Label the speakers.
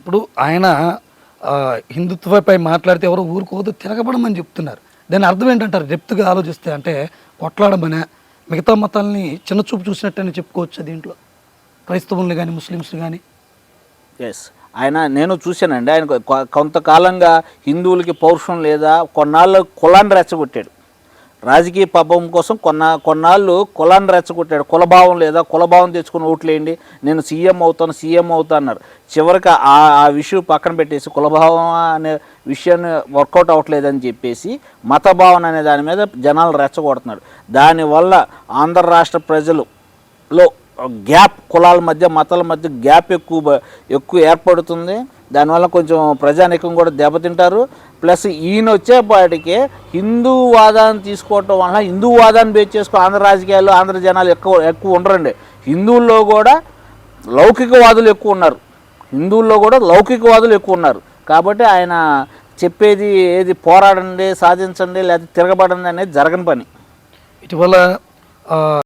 Speaker 1: ఇప్పుడు ఆయన హిందుత్వపై మాట్లాడితే ఎవరో ఊరుకోదు తిరగబడమని చెప్తున్నారు. దాని అర్థం ఏంటంటారు డెప్త్గా ఆలోచిస్తే? అంటే కొట్లాడమనే మిగతా మతాలని చిన్న చూపు చూసినట్టని చెప్పుకోవచ్చు దీంట్లో, క్రైస్తవుల్ని కానీ ముస్లిమ్స్ని కానీ?
Speaker 2: ఎస్, నేను చూశానండి. ఆయన కొంతకాలంగా హిందువులకి పౌరుషం లేదా, కొన్నాళ్ళు కులాన్ని రెచ్చగొట్టాడు. రాజకీయ పబ్బం కోసం కొన్నాళ్ళు కులాన్ని రెచ్చగొట్టాడు. కులభావం లేదా, కులభావం తెచ్చుకుని ఓట్లేయండి, నేను సీఎం అవుతా అన్నారు. చివరికి ఆ విషయం పక్కన పెట్టేసి కులభావం అనే విషయాన్ని వర్కౌట్ అవ్వట్లేదని చెప్పేసి మతభావన అనే దాని మీద జనాలు రెచ్చగొడుతున్నాడు. దానివల్ల ఆంధ్ర రాష్ట్ర ప్రజలలో గ్యాప్, కులాల మధ్య మతాల మధ్య గ్యాప్ ఎక్కువ ఏర్పడుతుంది. దానివల్ల కొంచెం ప్రజానీకం కూడా దెబ్బతింటారు. ప్లస్ ఈయన వచ్చేపాటికి హిందూ వాదాన్ని తీసుకోవటం వల్ల, హిందూ వాదాన్ని బేస్ చేసుకో ఆంధ్ర రాజకీయాల్లో ఆంధ్ర జనాలు ఎక్కువ ఉండరండి. హిందువుల్లో కూడా లౌకికవాదులు ఎక్కువ ఉన్నారు. కాబట్టి ఆయన చెప్పేది ఏది పోరాడండి, సాధించండి, లేకపోతే తిరగబడండి అనేది జరగని పని.
Speaker 1: ఇటీవల